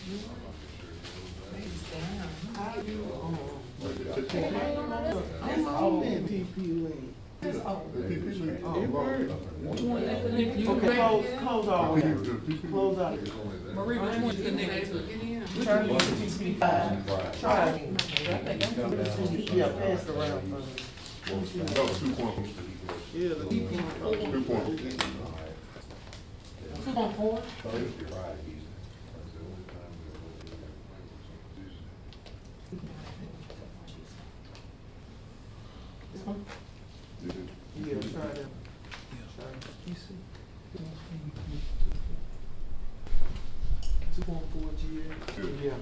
I'm on that TP link. Okay, close all that. Close out. Marie, which one you connected to? Try to use TP5. Try it. Yeah, pass it around first. Oh, 2 points. Yeah, the TP. 2 points. 2.4. This one? Yeah, try that. Try it. You see? 2.4 GA. Yeah.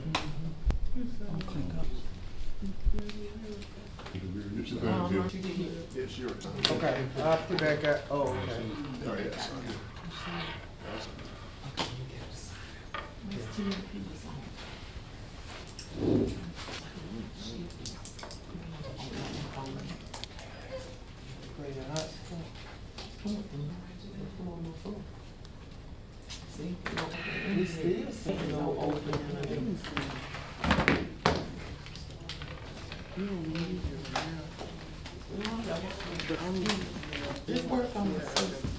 Yes, sure. Okay, I'll put that guy. Oh, okay. Oh, yes. We still sitting on open. You don't need it now. But just work on the system.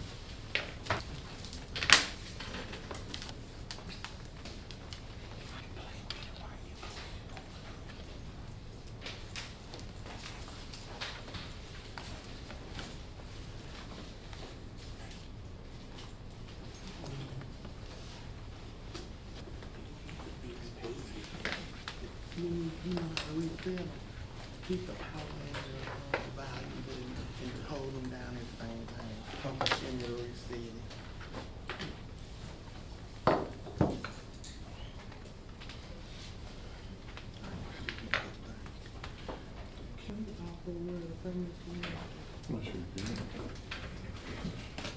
You know how we feel. Keep the power and the value and hold them down at the same time. And you'll receive it. Can you offer a word of prayer? I'm sure you can.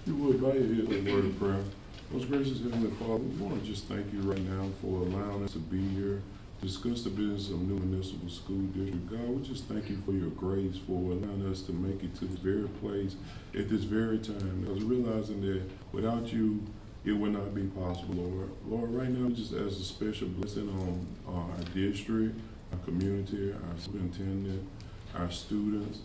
You would bow your head with a word of prayer. Most gracious Heavenly Father, we want to just thank you right now for allowing us to be here, discuss the business of New Municipal School District. God, we just thank you for your grace, for allowing us to make it to this very place at this very time. Because realizing that without you, it would not be possible, Lord. Lord, right now, we just ask a special blessing on our district, our community, our superintendent, our students.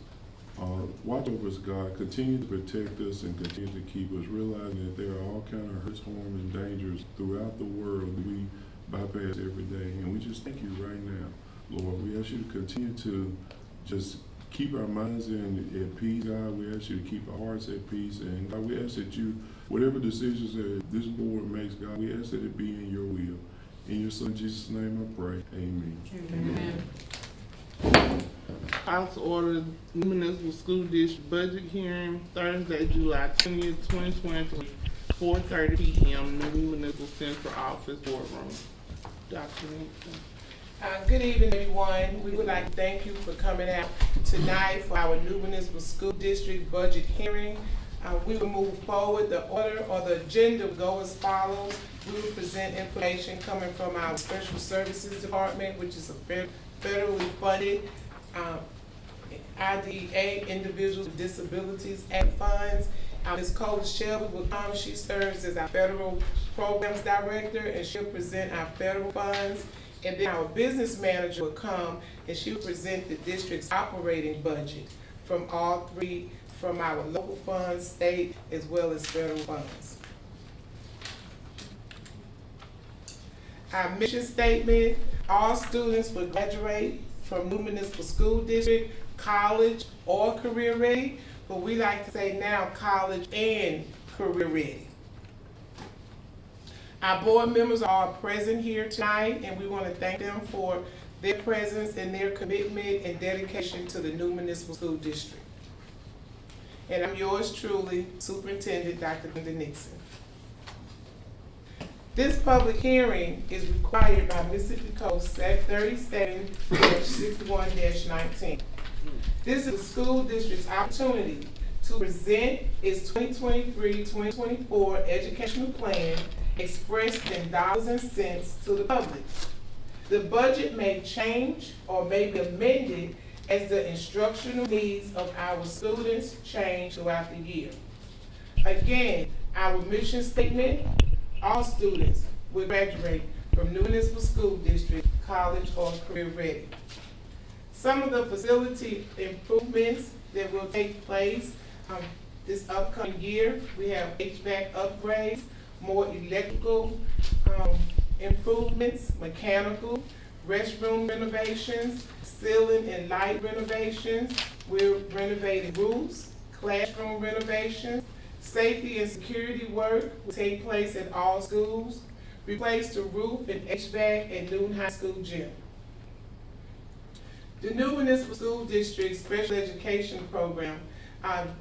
Watch over us, God. Continue to protect us and continue to keep us, realizing that there are all kinds of hurts, harm, and dangers throughout the world that we bypass every day. And we just thank you right now, Lord. We ask you to continue to just keep our minds at peace, God. We ask you to keep our hearts at peace. And God, we ask that you, whatever decisions that this board makes, God, we ask that it be in your will. In your son Jesus' name I pray. Amen. Amen. House order New Municipal School District budget hearing Thursday, July 20th, 2023, 4:30 p.m. New Municipal Central Office Boardroom. Dr. Nixon. Good evening, everyone. We would like to thank you for coming out tonight for our New Municipal School District budget hearing. We will move forward. The order or the agenda will go as follows. We will present information coming from our Special Services Department, which is a federally funded IDA, Individuals with Disabilities Act funds. Ms. Cole Shelby will come. She serves as our Federal Programs Director, and she'll present our federal funds. And then our business manager will come, and she'll present the district's operating budget from all three, from our local funds, state, as well as federal funds. Our mission statement: all students will graduate from New Municipal School District, college, or career ready, but we like to say now college and career ready. Our board members are present here tonight, and we want to thank them for their presence and their commitment and dedication to the New Municipal School District. And I'm yours truly, Superintendent Dr. Linda Nixon. This public hearing is required by Mississippi Code 37-61-19. This is the school district's opportunity to present its 2023-2024 educational plan expressed in dollars and cents to the public. The budget may change or may be amended as the instructional needs of our students change throughout the year. Again, our mission statement: all students will graduate from new municipal school district, college, or career ready. Some of the facility improvements that will take place this upcoming year, we have HVAC upgrades, more electrical improvements, mechanical, restroom renovations, ceiling and light renovations. We're renovating roofs, classroom renovations, safety and security work will take place at all schools, replace the roof and HVAC at Newton High School gym. The new municipal school district special education program,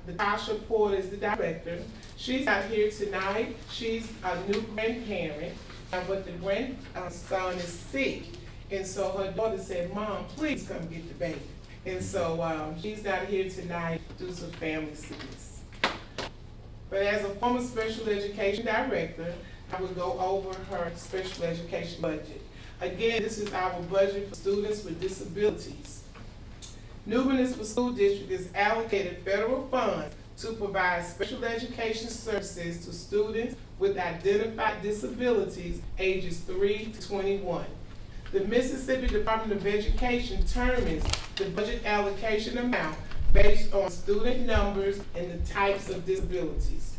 Natasha Porter is the director. She's out here tonight. She's a new grandparent, but the grandson is sick. And so her daughter said, "Mom, please come get the baby." And so she's not here tonight due to family sickness. But as a former special education director, I will go over her special education budget. Again, this is our budget for students with disabilities. New Municipal School District is allocated federal funds to provide special education services to students with identified disabilities ages 3 to 21. The Mississippi Department of Education determines the budget allocation amount based on student numbers and the types of disabilities.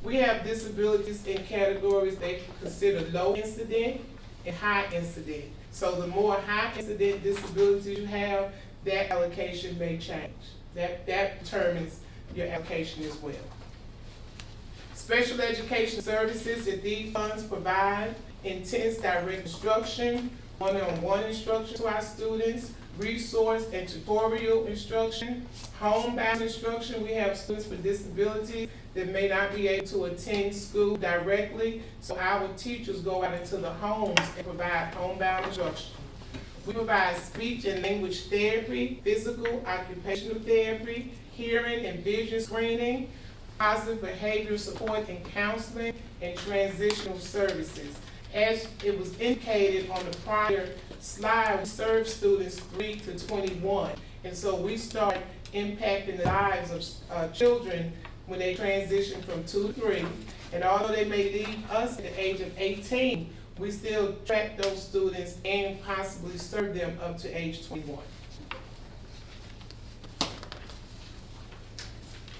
We have disabilities in categories they consider low incident and high incident. So the more high incident disabilities you have, that allocation may change. That determines your allocation as well. Special education services that these funds provide: intense direct instruction, one-on-one instruction to our students, resource and tutorial instruction, homebound instruction. We have students with disabilities that may not be able to attend school directly, so our teachers go out into the homes and provide homebound instruction. We provide speech and language therapy, physical, occupational therapy, hearing and vision screening, positive behavior support and counseling, and transitional services. As it was indicated on the prior slide, we serve students 3 to 21. And so we start impacting the lives of children when they transition from 2 to 3. And although they may leave us at the age of 18, we still track those students and possibly serve them up to age 21.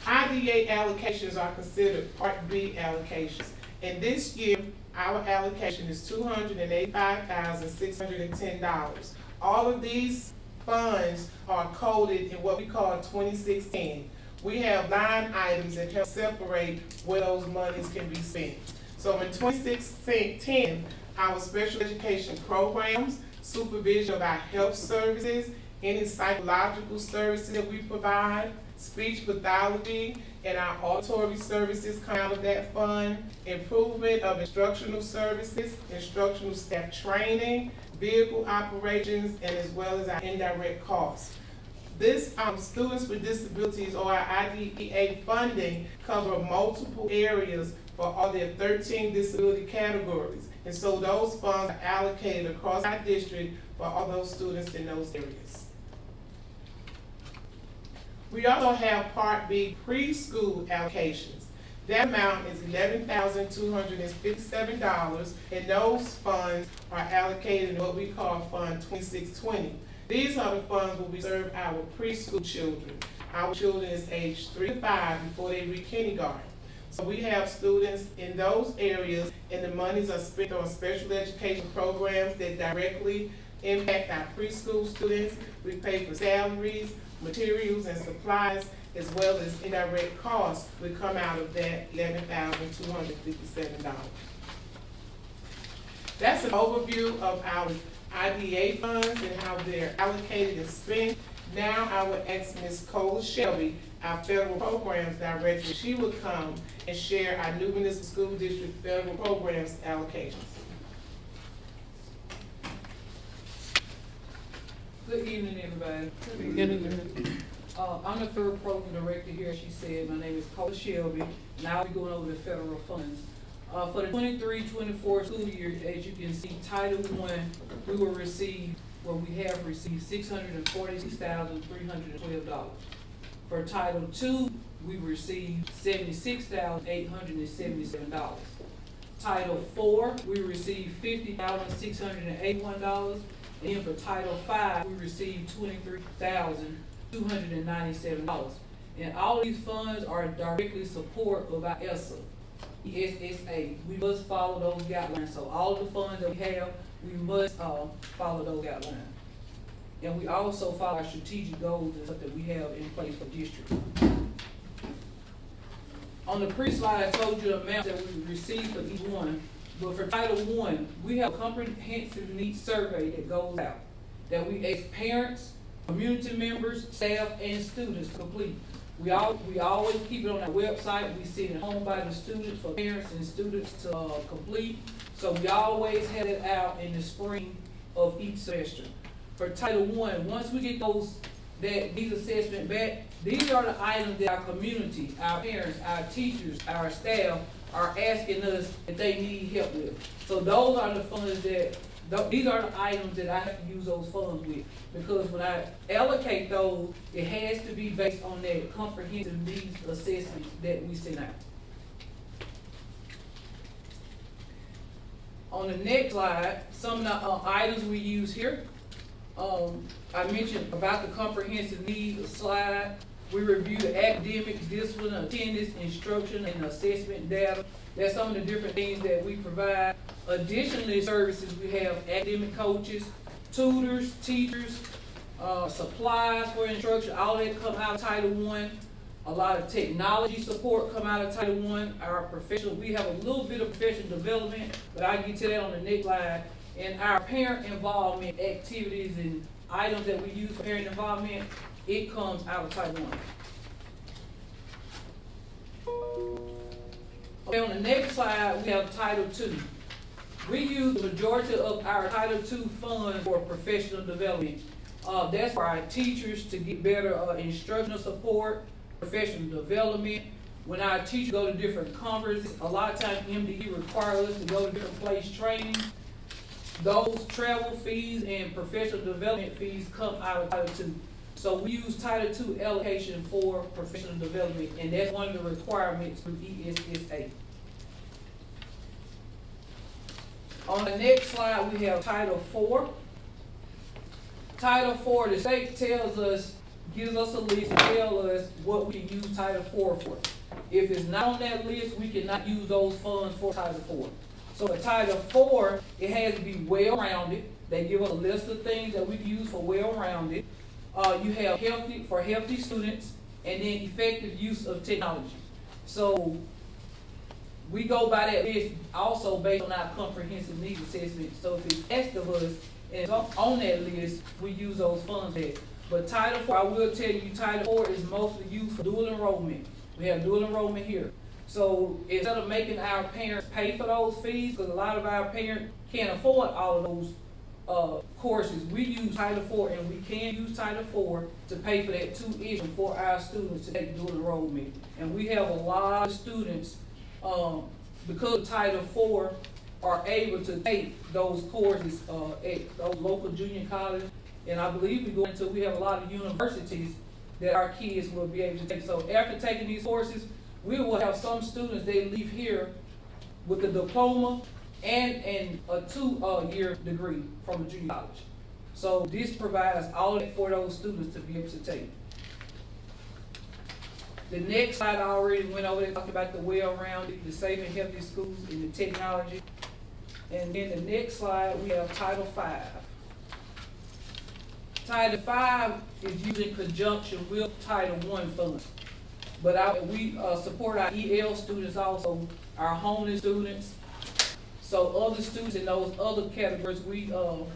IDA allocations are considered Part B allocations. And this year, our allocation is $285,610. All of these funds are coded in what we call 2610. We have line items that help separate where those monies can be spent. So in 2610, our special education programs, supervision of our health services, any psychological services that we provide, speech pathology, and our auditory services come out of that fund, improvement of instructional services, instructional staff training, vehicle operations, and as well as our indirect costs. This students with disabilities, or our IDEA funding, cover multiple areas for all their 13 disability categories. And so those funds are allocated across our district for all those students in those areas. We also have Part B preschool allocations. That amount is $11,257, and those funds are allocated in what we call Fund 2620. These are the funds where we serve our preschool children. Our children is aged 3 to 5 before they reach kindergarten. So we have students in those areas, and the monies are spent on special education programs that directly impact our preschool students. We pay for salaries, materials, and supplies, as well as indirect costs would come out of that $11,257. That's an overview of our IDA funds and how they're allocated and spent. Now I would ask Ms. Cola Shelby, our federal programs director, she would come and share our new municipal school district federal programs allocations. Good evening, everybody. I'm the third program director here, as she said. My name is Cola Shelby, and I'll be going over the federal funds. For the 23-24 school year, as you can see, Title I, we have received $646,312. For Title II, we received $76,877. Title IV, we received $50,681. And then for Title V, we received $23,297. And all of these funds are directly support of our ESSA. ESSA. We must follow those guidelines. So all of the funds that we have, we must follow those guidelines. And we also follow our strategic goals and stuff that we have in place for district. On the pre-slide, I told you the amount that we received for each one. But for Title I, we have a comprehensive needs survey that goes out, that we ask parents, community members, staff, and students to complete. We always keep it on our website. We send it home by the students for parents and students to complete. So we always have it out in the spring of each semester. For Title I, once we get these assessments back, these are the items that our community, our parents, our teachers, our staff are asking us that they need help with. So those are the funds these are the items that I have to use those funds with. Because when I allocate those, it has to be based on that comprehensive needs assessment that we send out. On the next slide, some of the items we use here. I mentioned about the comprehensive needs slide. We review the academic, discipline, attendance, instruction, and assessment data. That's some of the different things that we provide. Additionally, services, we have academic coaches, tutors, teachers, supplies for instruction, all that come out of Title I. A lot of technology support come out of Title I. Our professional, we have a little bit of professional development, but I'll get to that on the next slide. And our parent involvement activities and items that we use for parent involvement, it comes out of Title I. Okay, on the next slide, we have Title II. We use the majority of our Title II funds for professional development. That's for our teachers to get better instructional support, professional development. When our teachers go to different conferences, a lot of times MDE requires us to go to different place trainings. Those travel fees and professional development fees come out of Title II. So we use Title II allocation for professional development, and that's one of the requirements for ESSA. On the next slide, we have Title IV. Title IV, the state gives us a list and tells us what we can use Title IV for. If it's not on that list, we cannot use those funds for Title IV. So for Title IV, it has to be well-rounded. They give us a list of things that we can use for well-rounded. You have healthy students, and then effective use of technology. So we go by that list also based on our comprehensive needs assessment. So if it's asked of us and it's on that list, we use those funds there. But Title IV, I will tell you, Title IV is mostly used for dual enrollment. We have dual enrollment here. So instead of making our parents pay for those fees, because a lot of our parents can't afford all of those courses, we use Title IV, and we can use Title IV to pay for that tuition for our students to take dual enrollment. And we have a lot of students, because of Title IV, are able to take those courses at those local junior colleges. And I believe we have a lot of universities that our kids will be able to take. So after taking these courses, we will have some students, they leave here with a diploma and a 2-year degree from a junior college. So this provides all of that for those students to be able to take. The next slide, I already went over there, talking about the well-rounded, the safe and healthy schools, and the technology. And then the next slide, we have Title V. Title V is used in conjunction with Title I funds. But we support our EL students also, our homeless students. So other students in those other categories, we help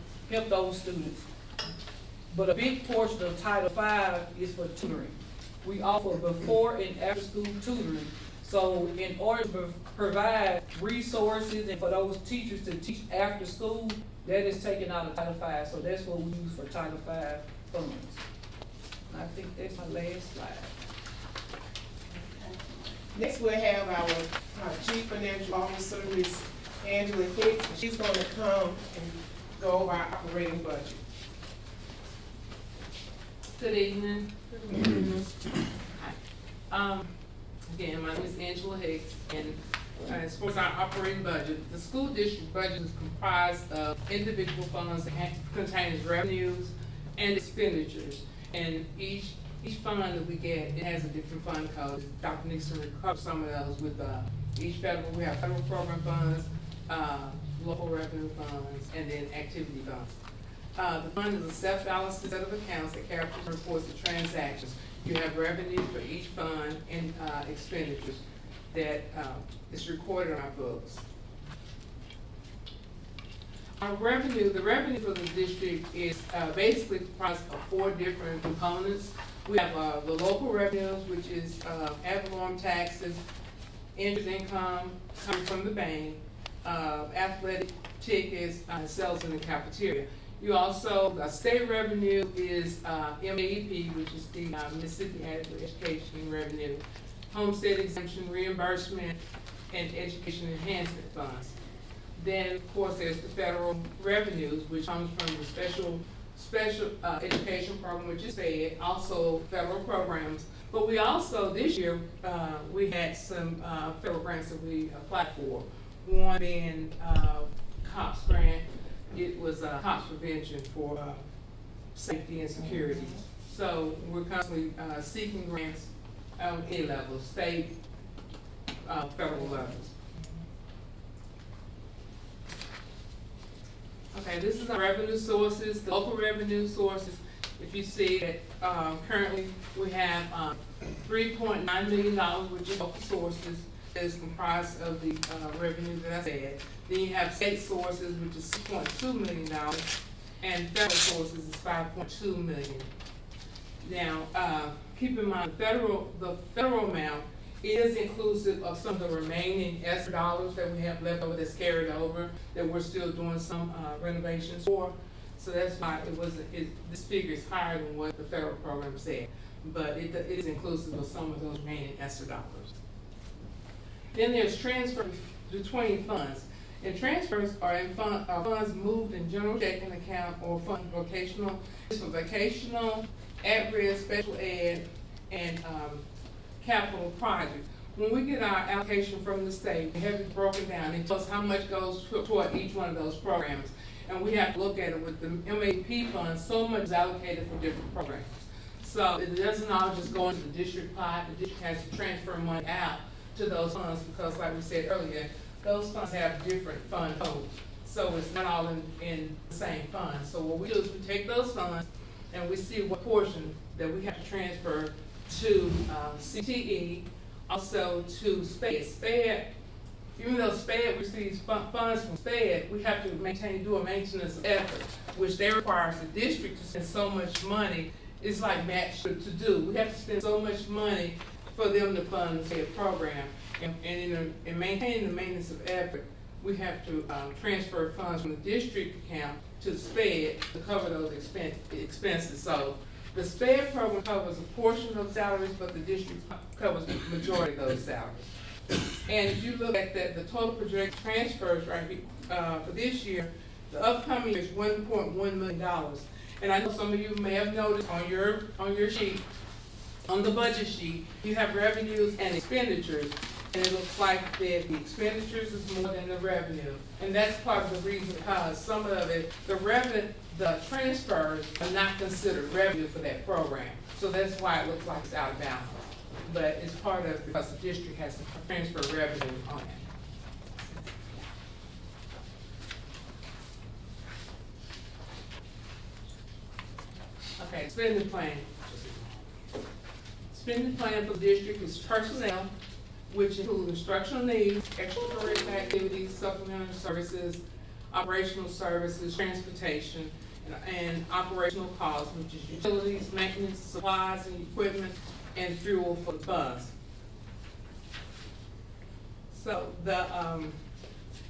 those students. But a big portion of Title V is for tutoring. We offer before and after school tutoring. So in order to provide resources and for those teachers to teach after school, that is taken out of Title V. So that's what we use for Title V funds. And I think that's my last slide. Next, we'll have our Chief Financial Officer, Ms. Angela Hicks, and she's going to come and go over our operating budget. Good evening. Again, my name is Angela Hicks, and As far as our operating budget, the school district budget is comprised of individual funds that contains revenues and expenditures. And each fund that we get, it has a different fund code. Dr. Nixon will cover some of those with each federal. We have federal program funds, local revenue funds, and then activity funds. The fund is a self-balanced set of accounts that captures and reports the transactions. You have revenue for each fund and expenditures that is recorded on our books. Our revenue, the revenue for the district is basically comprised of 4 different components. We have the local revenues, which is ad valorem taxes, interest income coming from the bank, athletic tickets, sales in the cafeteria. You also, state revenue is MEP, which is the Mississippi Adequate Education Revenue, homestead exemption, reimbursement, and education enhancement funds. Then, of course, there's the federal revenues, which comes from the special education program, which is SPED, also federal programs. But we also, this year, we had some federal grants that we applied for. One being COPS grant. It was COPS prevention for safety and security. So we're constantly seeking grants on any level, state, federal levels. Okay, this is our revenue sources, the local revenue sources. If you see that currently we have $3.9 million, which is local sources, that is comprised of the revenue that I said. Then you have state sources, which is $6.2 million, and federal sources is $5.2 million. Now, keep in mind, the federal amount is inclusive of some of the remaining ESSER dollars that we have left over that's carried over, that we're still doing some renovations for. So that's why this figure is higher than what the federal program said. But it is inclusive of some of those remaining ESSER dollars. Then there's transfer between funds. And transfers are in funds moved in general checking account or fund vocational. It's for vocational, at-risk, special ed, and capital projects. When we get our allocation from the state, we have it broken down. It tells us how much goes toward each one of those programs. And we have to look at it with the MAP funds, so much is allocated for different programs. So it doesn't all just go into the district pot. The district has to transfer money out to those funds because, like we said earlier, those funds have different fund codes. So it's not all in the same fund. So what we do is we take those funds and we see what portion that we have to transfer to CTE, also to SPED. SPED, even though SPED receives funds from SPED, we have to do a maintenance effort, which they requires the district to spend so much money. It's like match to do. We have to spend so much money for them to fund the SPED program. And in maintaining the maintenance of effort, we have to transfer funds from the district account to the SPED to cover those expenses. So the SPED program covers a portion of salaries, but the district covers the majority of those salaries. And if you look at the total projected transfers right here, for this year, the upcoming year is $1.1 million. And I know some of you may have noticed on your sheet, on the budget sheet, you have revenues and expenditures. And it looks like that the expenditures is more than the revenue. And that's part of the reason because some of it, the transfers are not considered revenue for that program. So that's why it looks like it's out of balance. But it's part of, because the district has to transfer revenue on it. Okay, spending plan. Spending plan for the district is personnel, which include instructional needs, extracurricular activities, supplementary services, operational services, transportation, and operational costs, which is utilities, maintenance, supplies and equipment, and fuel for the bus. So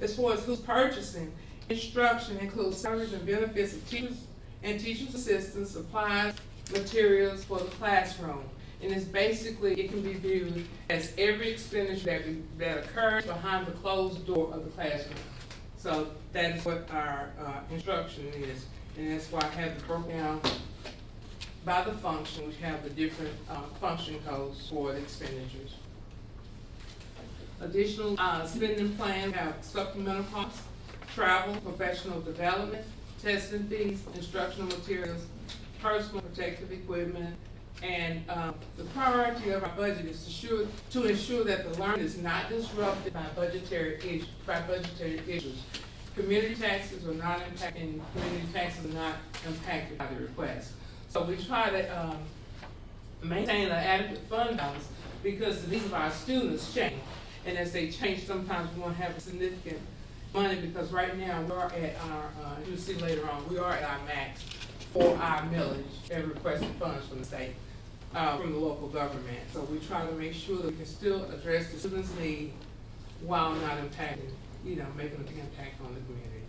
as far as who's purchasing, instruction includes salaries and benefits of teachers and teachers' assistants, supplies, materials for the classroom. And it's basically, it can be viewed as every expenditure that occurs behind the closed door of the classroom. So that is what our instruction is. And that's why I have it broken down by the function. We have the different function codes for the expenditures. Additional, spending plan, have supplemental costs, travel, professional development, testing fees, instructional materials, personal protective equipment, and, the priority of our budget is to ensure that the learning is not disrupted by budgetary issues. Community taxes are not impacted, and community taxes are not impacted by the request. So we try to, maintain an adequate fund balance because the needs of our students change. And as they change, sometimes we won't have significant money because right now we are at our, you'll see later on, we are at our max for our millage and requested funds from the state, from the local government. So we try to make sure that we can still address the students' need while not impacting, making a big impact on the community.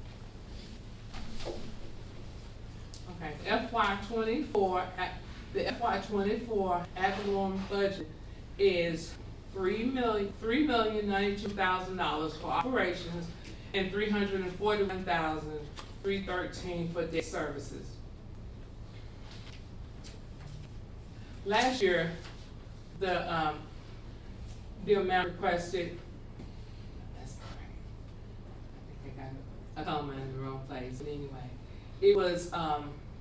Okay, the FY 24 ad valorem budget is $3,092,000 for operations and $341,313 for debt services. Last year, the amount requested, that's correct. I think I got a comma in the wrong place, but anyway, it was,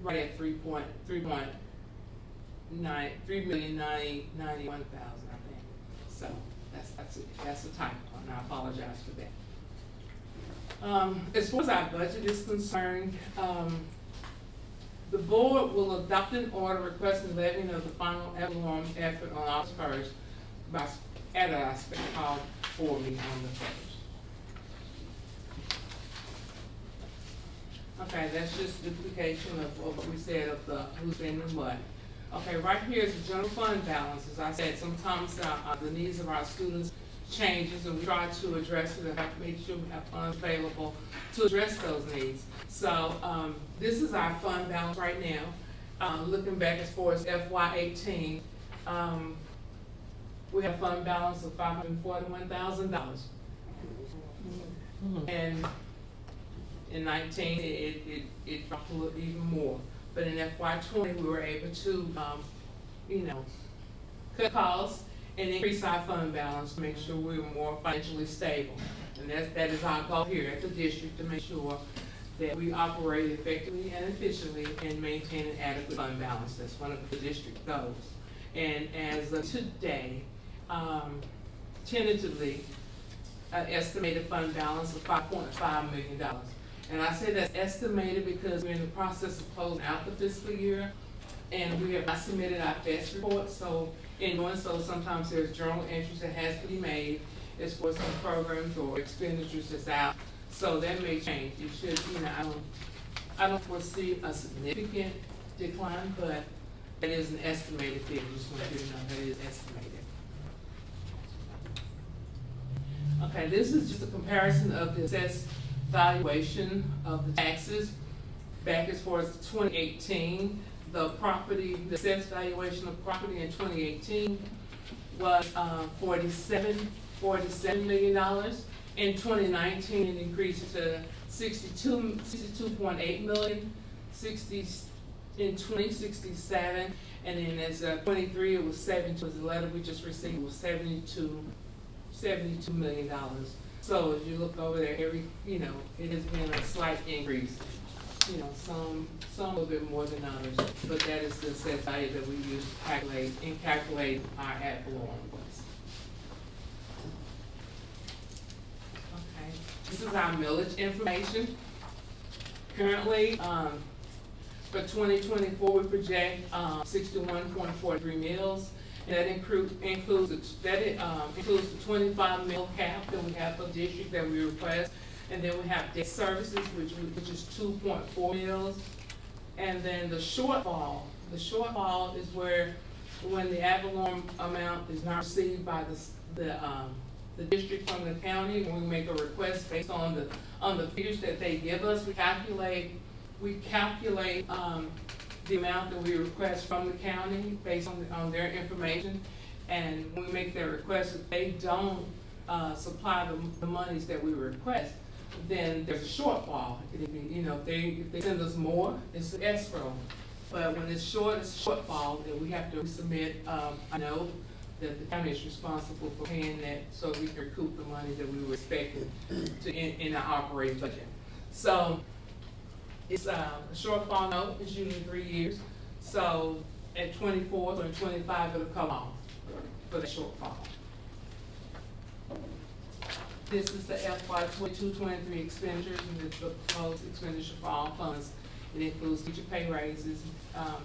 right at $3,091,000, I think. So that's a typo, and I apologize for that. As far as our budget is concerned, the board will adopt an order requesting levying of the final ad valorem effort on August 1st at a special call board meeting on the 1st. Okay, that's just duplication of what we said of the who's spending what. Okay, right here is the general fund balance. As I said, sometimes the needs of our students changes, and we try to address it and have to make sure we have funds available to address those needs. So this is our fund balance right now. Looking back as far as FY18, we have a fund balance of $541,000. And in 19, it dropped a little even more. But in FY20, we were able to, cut costs and increase our fund balance to make sure we were more financially stable. And that is our goal here at the district, to make sure that we operate effectively and efficiently and maintain an adequate fund balance. That's one of the district goals. And as of today, tentatively, an estimated fund balance of $5.5 million. And I say that's estimated because we're in the process of closing out the fiscal year, and we have not submitted our FES report. So in doing so, sometimes there's journal entries that has to be made as far as some programs or expenditures that's out. So that may change. It should, I don't foresee a significant decline, but that is an estimated figure. Just want you to know that is estimated. Okay, this is just a comparison of the assessed valuation of the taxes back as far as 2018. The assessed valuation of property in 2018 was $47 million. In 2019, it increased to $62.8 million. In 2067, and then as 23, it was 72. The letter we just received was $72 million. So as you look over there, it has been a slight increase. Some a little bit more than others, but that is the assessed value that we use to calculate our ad valorem request. Okay, this is our millage information. Currently, for 2024, we project 61.43 mills. And that includes the 25 mill cap that we have for district that we request. And then we have debt services, which is 2.4 mills. And then the shortfall is when the ad valorem amount is not received by the district from the county, when we make a request based on the figures that they give us, we calculate the amount that we request from the county based on their information. And when we make their request, if they don't supply the monies that we request, then there's a shortfall. If they send us more, it's an escrow. But when it's a shortfall, then we have to submit a note that the county is responsible for paying that so we can recoup the money that we were expecting to in our operating budget. So it's a shortfall note, it's usually 3 years. So at 24 or 25, it'll come off for the shortfall. This is the FY 22-23 expenditures and the proposed expenditure for all funds. It includes teacher pay raises,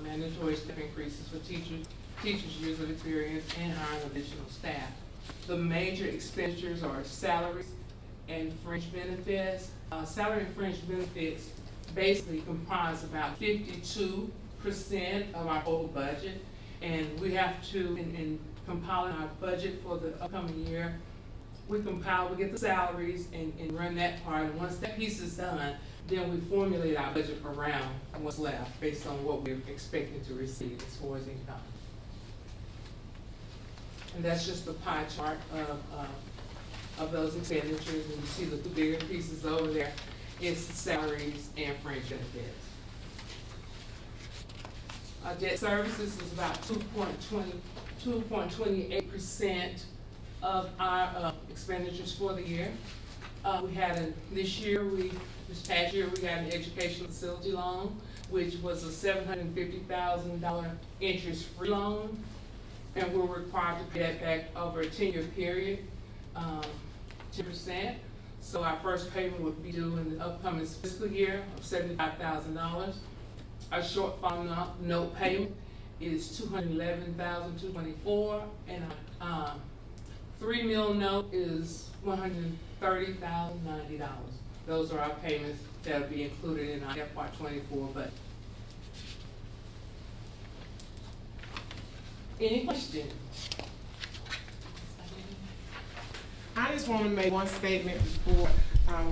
mandatory step increases for teachers years of experience, and hiring additional staff. The major expenditures are salaries and fringe benefits. Salary and fringe benefits basically comprise about 52% of our total budget, and we have to, in compiling our budget for the upcoming year, we get the salaries and run that part, and once that piece is done, then we formulate our budget around what's left based on what we're expecting to receive as far as income. And that's just the pie chart of those expenditures, and you see the two bigger pieces over there. It's the salaries and fringe benefits. Debt services is about 2.28% of our expenditures for the year. This past year, we had an educational facility loan, which was a $750,000 interest-free loan, and we're required to pay that back over a 10-year period, 10%. So our first payment would be due in the upcoming fiscal year of $75,000. Our shortfall note payment is $211,224, and our $3 million note is $130,090. Those are our payments that will be included in our FY24 budget. Any questions? I just want to make one statement before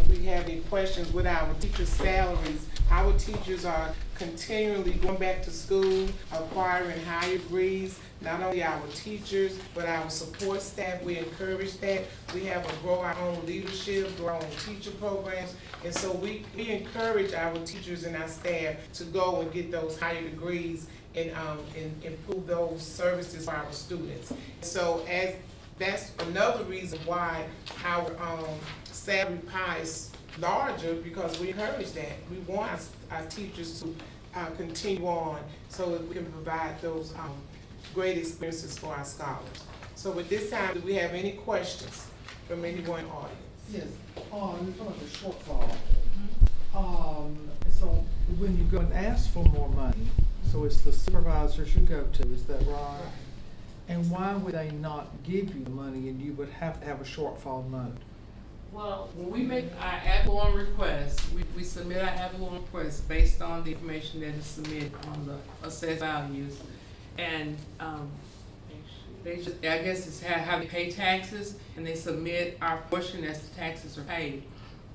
we have any questions with our teacher salaries. Our teachers are continually going back to school, acquiring higher degrees. Not only our teachers, but our support staff, we encourage that. We have a grow our own leadership, grow our own teacher programs. And so we encourage our teachers and our staff to go and get those higher degrees and improve those services for our students. So that's another reason why our salary pie is larger, because we encourage that. We want our teachers to continue on so that we can provide those great experiences for our scholars. So with this time, do we have any questions from anyone in the audience? Yes, you're talking about the shortfall. So when you go and ask for more money, so it's the supervisors you go to, is that right? And why would they not give you the money and you would have to have a shortfall note? Well, when we make our ad valorem request, we submit our ad valorem request based on the information that is submitted on the assessed values. And they just, I guess it's how they pay taxes, and they submit our portion as the taxes are paid.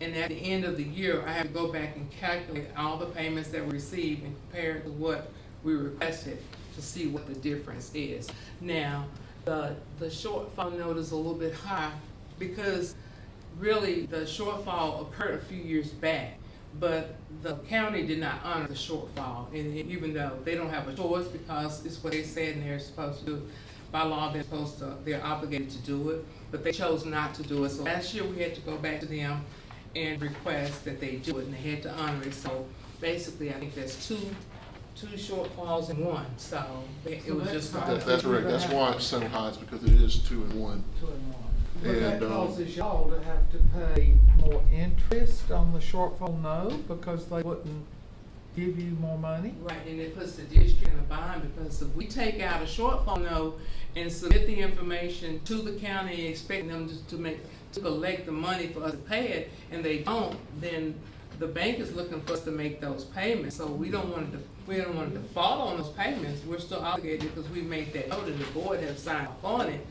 And at the end of the year, I have to go back and calculate all the payments that we received and compare it to what we requested to see what the difference is. Now, the shortfall note is a little bit high because really the shortfall occurred a few years back, but the county did not honor the shortfall, and even though they don't have a choice because it's what they said and they're supposed to do. By law, they're obligated to do it, but they chose not to do it. So last year we had to go back to them and request that they do it, and they had to honor it. So basically, I think there's two shortfalls in one. So it was just That's correct. That's why it's so high, is because it is 2 in 1. 2 and 1. But And, that causes y'all to have to pay more interest on the shortfall note because they wouldn't give you more money? right, and it puts the district in a bind because if we take out a shortfall note and submit the information to the county, expecting them to collect the money for us to pay it, and they don't, then the bank is looking for us to make those payments. So we don't want to default on those payments. We're still obligated because we made that note and the board have signed off on it.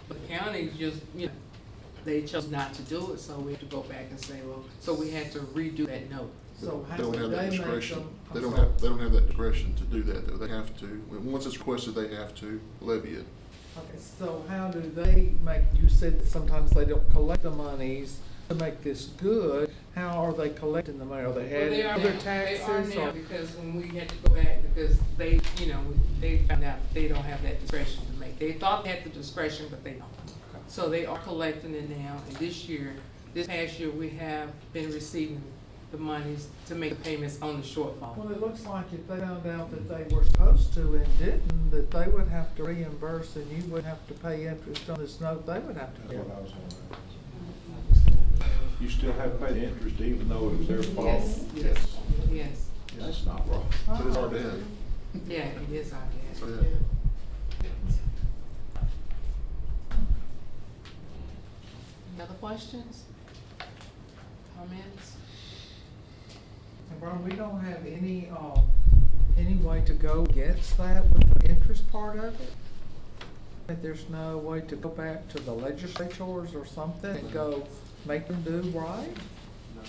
But the county just, they chose not to do it, so we have to go back and say, well, so we had to redo that note. So how They don't would have that they make discretion. them? They don't have that discretion to do that, though. They have to. Once it's requested, they have to levy it. Okay, so how do they make, you said that sometimes they don't collect the monies, to make this good, how are they collecting the money? Are they Well, adding other They are taxes now, or? because when we had to go back, because they, they found out they don't have that discretion to make. They thought they had the discretion, but they don't. So they are collecting it now, and this past year, we have been receiving the monies to make the payments on the shortfall. Well, it looks like if they found out that they were supposed to and didn't, that they would have to reimburse and you would have to pay interest on this note, they would have to pay. That's what I was gonna ask. You still have to pay the interest even though it was their fault? Yes. Yes, That's not wrong. But it's hard to have. yeah, it is our So, guess. yeah. Any other questions? Comments? And Brian, we don't have any way to go against that with the interest part of it? That there's no way to go back to the legislators or something and go make them do right? No,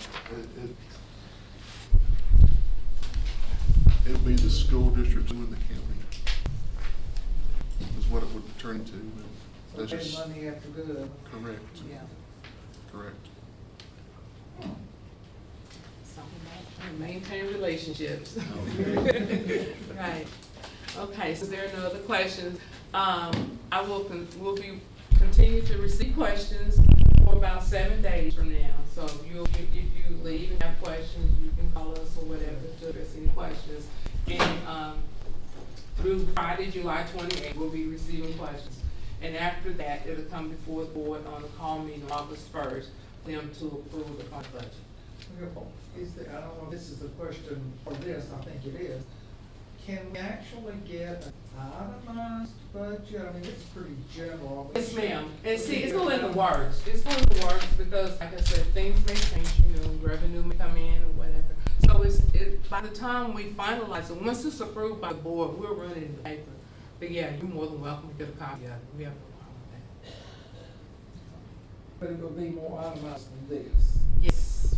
it'll be the school district doing the county. Is what it would turn into. That's Pay just money after good. correct, Yeah. correct. Something like maintain relationships. Right. Okay, so there are no other questions. We'll be continue to receive questions for about 7 days from now. So if you leave and have questions, you can call us or whatever to address any questions. And through Friday, July 28th, we'll be receiving questions. And after that, it'll come before the board on a call meeting August 1st, for them to approve the fund budget. Is there, I don't know if this is a question for this, I think it is. Can we actually get an itemized budget? I mean, it's pretty general. Yes, ma'am. And see, it's still in the works. It's still in the works because, like I said, things may change, revenue may come in or whatever. So by the time we finalize it, once it's approved by the board, we'll run it in the paper. But yeah, you're more than welcome to get a copy of it. We have no problem with that. But it will be more itemized than this. Yes.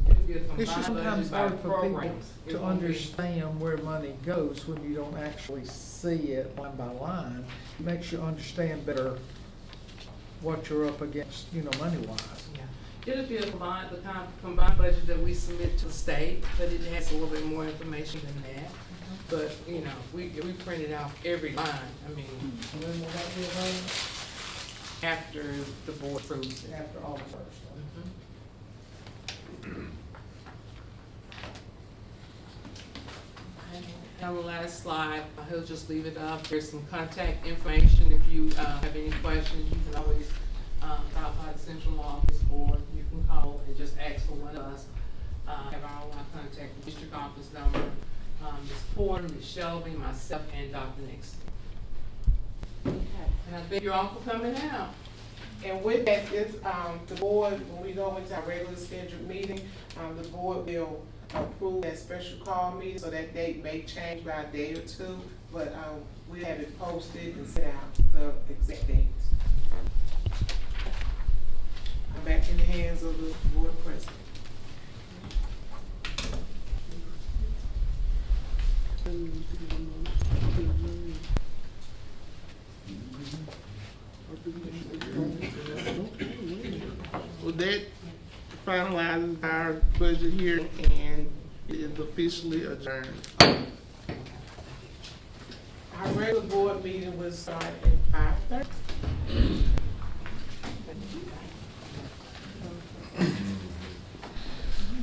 It'll be a It's combined just sometimes budget by hard for people programs. It to won't be- understand where money goes when you don't actually see it line by line. It makes you understand better what you're up against, money-wise. Yeah. It'll be the combined budget that we submit to the state, but it has a little bit more information than that. But, we print it out every line, And then will that be available after the board approves it. after August 1st? On the last slide, he'll just leave it up. There's some contact information. If you have any questions, you can always stop by the central office, or you can call and just ask for one of us. Have our contact district office number. Ms. Porter, Ms. Shelby, myself, and Dr. Nixon. Okay. And I thank you all for coming out. And with that, the board, when we go into our regular scheduled meeting, the board will approve that special call meeting, so that date may change by a day or two, but, we have it posted and set out the exact dates. I'm back in the hands of the board president. Well, that finalizes our budget here and it is officially adjourned. Our regular board meeting will start at 5:30.